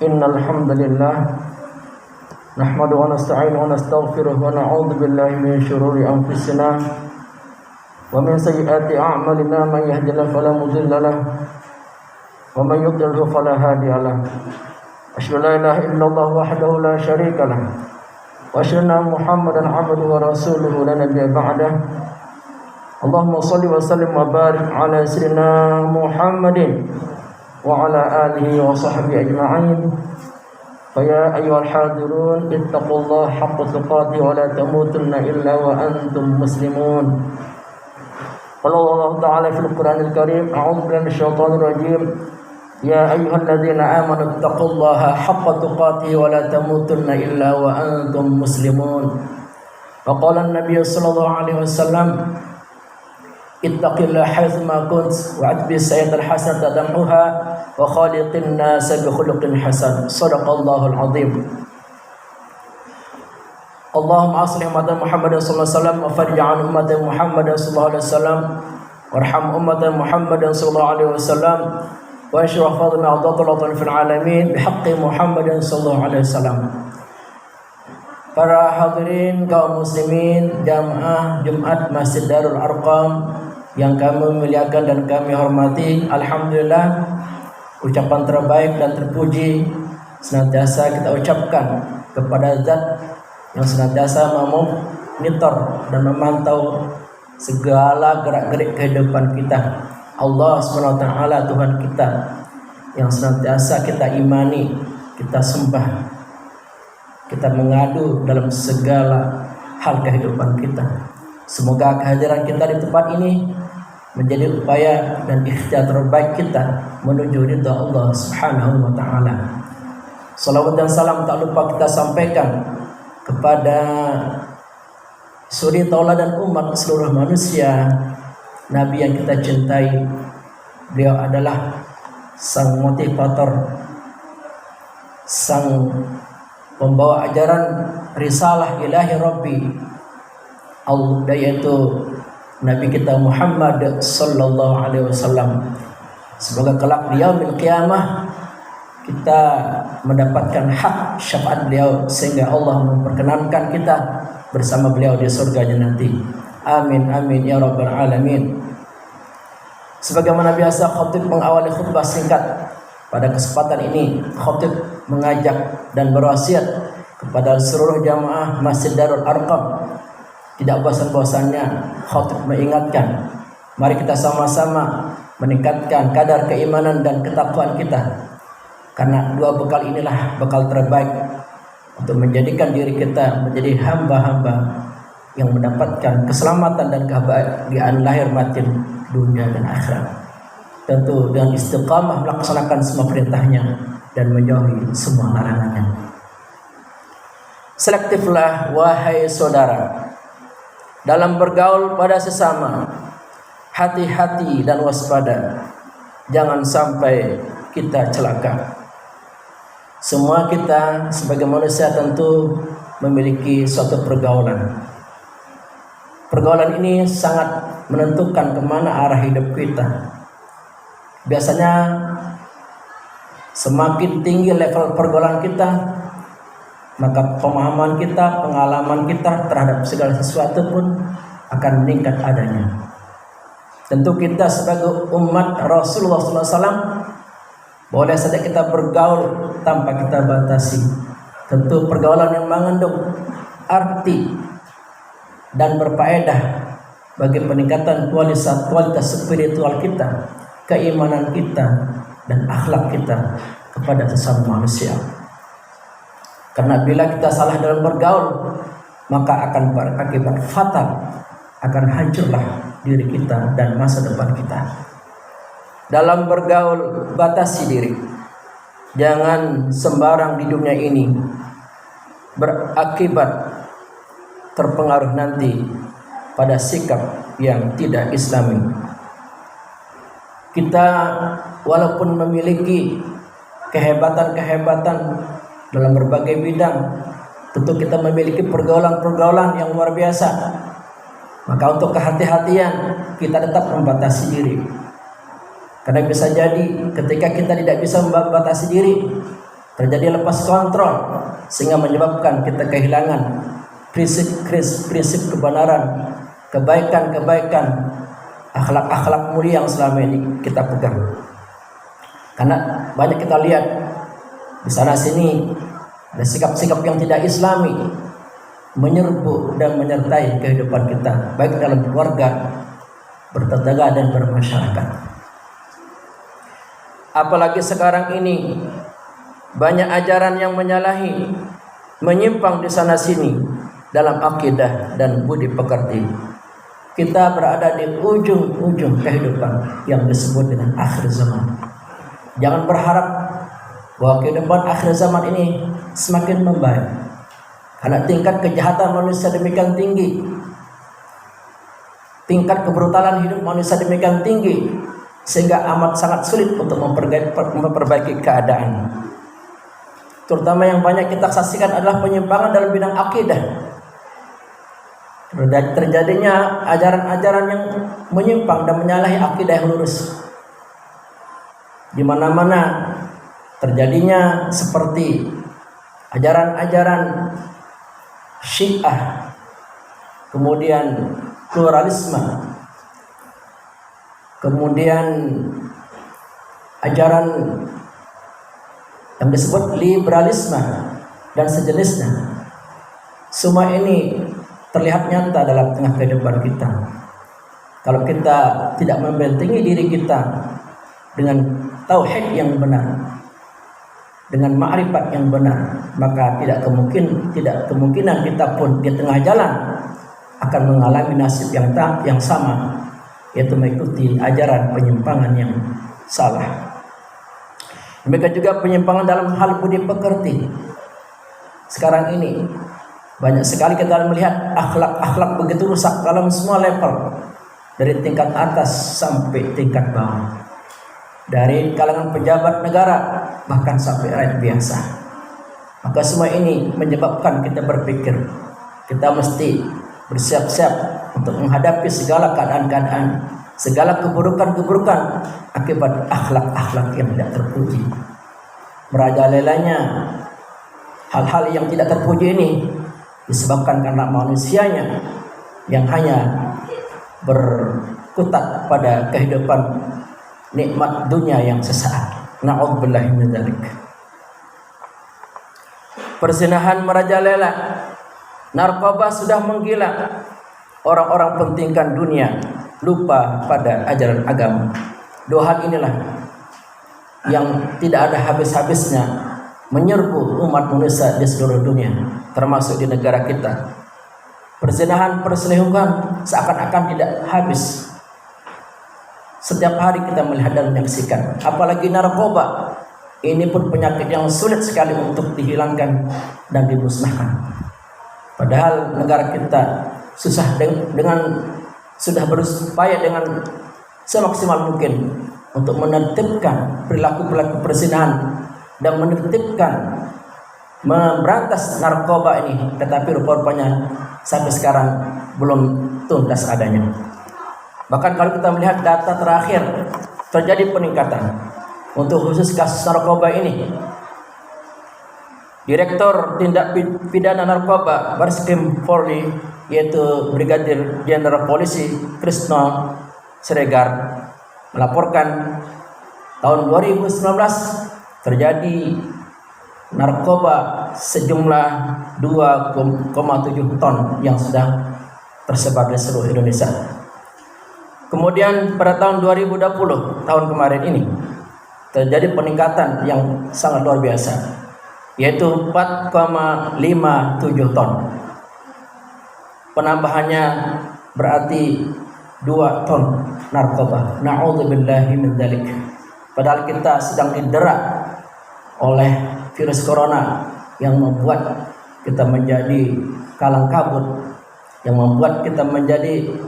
إن الحمد لله نحمده ونستعينه ونستغفره ونعوذ بالله من شرور أنفسنا ومن سيئات أعمالنا من يهد الله فلا مضل له ومن يضلل فلا هادي له أشهد أن لا إله إلا الله وحده لا شريك له وأشهد أن محمدا عبده ورسوله لا نبي بعده اللهم صل وسلم وبارك على سيدنا محمد وعلى آله وصحبه أجمعين فيا أيها الحاضرون اتقوا الله حق تقاته ولا تموتن إلا وأنتم مسلمون قال الله تعالى في القرآن الكريم أعوذ بالله من الشيطان الرجيم يا أيها الذين آمنوا اتقوا الله حق تقاته ولا تموتن إلا وأنتم مسلمون وقال النبي صلى الله عليه وسلم اتق الله حيثما كنت وأتبع السيئة الحسنة تمحها وخالق الناس بخلق حسن صدق الله العظيم اللهم أصلح أمة محمد صلى الله عليه وسلم وفرج عن أمة محمد صلى الله عليه وسلم وارحم أمة محمد صلى الله عليه وسلم وانشر فضلنا وضلة في العالمين بحق محمد صلى الله عليه وسلم. Para hadirin kaum muslimin jamaah Jumat Masjid Darul Arqam yang kami muliakan dan kami hormati, alhamdulillah ucapan terbaik dan terpuji senantiasa kita ucapkan kepada Zat yang senantiasa memonitor dan memantau segala gerak-gerik kehidupan kita, Allah SWT, Tuhan kita yang senantiasa kita imani, kita sembah, kita mengadu dalam segala hal kehidupan kita. Semoga kehadiran kita di tempat ini menjadi upaya dan ikhtiar terbaik kita menuju ridha Allah Subhanahu wa taala. Salawat dan salam tak lupa kita sampaikan kepada suri tauladan umat seluruh manusia, Nabi yang kita cintai. Beliau adalah sang motivator, sang pembawa ajaran risalah ilahi Rabbi Allah, yaitu Nabi kita Muhammad sallallahu alaihi wasallam. Semoga kelak di yaumil qiyamah kita mendapatkan hak syafaat beliau sehingga Allah memperkenankan kita bersama beliau di surganya nanti. Amin amin ya rabbal alamin. Sebagaimana biasa khatib mengawali khutbah singkat, pada kesempatan ini khatib mengajak dan berwasiat kepada seluruh jamaah Masjid Darul Arqam. Tidak bosan-bosannya khatib mengingatkan, mari kita sama-sama meningkatkan kadar keimanan dan ketakwaan kita, karena dua bekal inilah bekal terbaik untuk menjadikan diri kita menjadi hamba-hamba yang mendapatkan keselamatan dan kebahagiaan lahir batin dunia dan akhirat. Tentu dengan istiqamah melaksanakan semua perintahnya dan menjauhi semua larangannya. Selektiflah wahai saudara dalam bergaul pada sesama, hati-hati dan waspada, jangan sampai kita celaka. Semua kita sebagai manusia tentu memiliki suatu pergaulan. Pergaulan ini sangat menentukan kemana arah hidup kita. Biasanya semakin tinggi level pergaulan kita, maka pemahaman kita, pengalaman kita terhadap segala sesuatu pun akan meningkat adanya. Tentu kita sebagai umat Rasulullah SAW boleh saja kita bergaul tanpa kita batasi. Tentu pergaulan yang mengandung arti dan berfaedah bagi peningkatan kualitas spiritual kita, keimanan kita, dan akhlak kita kepada sesama manusia. Karena bila kita salah dalam bergaul, maka akan berakibat fatal, akan hancurlah diri kita dan masa depan kita. Dalam bergaul, batasi diri. Jangan sembarang di dunia ini berakibat terpengaruh nanti pada sikap yang tidak islami. Kita walaupun memiliki kehebatan-kehebatan dalam berbagai bidang, tentu kita memiliki pergaulan-pergaulan yang luar biasa. Maka untuk kehati-hatian kita tetap membatasi diri. Karena bisa jadi ketika kita tidak bisa membatasi diri, terjadi lepas kontrol sehingga menyebabkan kita kehilangan prinsip kebenaran, kebaikan, akhlak mulia yang selama ini kita pegang. Karena banyak kita lihat di sana sini ada sikap-sikap yang tidak islami menyerbu dan menyertai kehidupan kita, baik dalam keluarga, bertetangga dan bermasyarakat. Apalagi sekarang ini banyak ajaran yang menyalahi, menyimpang di sana sini dalam akidah dan budi pekerti. Kita berada di ujung-ujung kehidupan yang disebut dengan akhir zaman. Jangan berharap bahwa kehidupan akhir zaman ini semakin membaik, karena tingkat kejahatan manusia demikian tinggi, tingkat kebrutalan hidup manusia demikian tinggi, sehingga amat sangat sulit untuk memperbaiki keadaan. Terutama yang banyak kita saksikan adalah penyimpangan dalam bidang akidah. Terjadinya ajaran-ajaran yang menyimpang dan menyalahi akidah yang lurus. Di mana-mana terjadinya seperti ajaran-ajaran Syiah, kemudian pluralisme, kemudian ajaran yang disebut liberalisme dan sejenisnya. Semua ini terlihat nyata dalam tengah kehidupan kita. Kalau kita tidak membentengi diri kita dengan tauhid yang benar, dengan ma'rifat yang benar, maka tidak kemungkinan kita pun di tengah jalan akan mengalami nasib yang sama, yaitu mengikuti ajaran penyimpangan yang salah. Demikian juga penyimpangan dalam hal budi pekerti. Sekarang ini banyak sekali kita melihat akhlak begitu rusak dalam semua level, dari tingkat atas sampai tingkat bawah, dari kalangan pejabat negara bahkan sampai rakyat biasa. Maka semua ini menyebabkan kita berpikir kita mesti bersiap-siap untuk menghadapi segala keadaan-keadaan, segala keburukan-keburukan akibat akhlak-akhlak yang tidak terpuji. Merajalelanya hal-hal yang tidak terpuji ini disebabkan karena manusianya yang hanya berkutat pada kehidupan nikmat dunia yang sesaat. Na'udzubillahi min dzalik. Perzinahan merajalela, narkoba sudah menggila. Orang-orang pentingkan dunia, lupa pada ajaran agama. Dua hal inilah yang tidak ada habis-habisnya menyerbu umat manusia di seluruh dunia, termasuk di negara kita. Perzinahan, perselingkuhan seakan-akan tidak habis. Setiap hari kita melihat dan menyaksikan. Apalagi narkoba, ini pun penyakit yang sulit sekali untuk dihilangkan dan dimusnahkan. Padahal negara kita sudah berupaya dengan semaksimal mungkin untuk menertibkan perilaku perzinahan dan memberantas narkoba ini, tetapi rupa-rupanya sampai sekarang belum tuntas adanya. Bahkan kalau kita melihat data terakhir, terjadi peningkatan untuk khusus kasus narkoba ini. Direktur Tindak Pidana Narkoba Bareskrim Polri, yaitu Brigadir Jenderal Polisi Krisno Siregar, melaporkan tahun 2019 terjadi narkoba sejumlah 2,7 ton yang sudah tersebar di seluruh Indonesia. Kemudian pada tahun 2020, tahun kemarin ini, terjadi peningkatan yang sangat luar biasa, yaitu 4,57 ton. Penambahannya berarti 2 ton narkoba. Na'udzubillahi min dzalik. Padahal kita sedang didera oleh virus corona yang membuat kita menjadi kalang kabut, yang membuat kita menjadi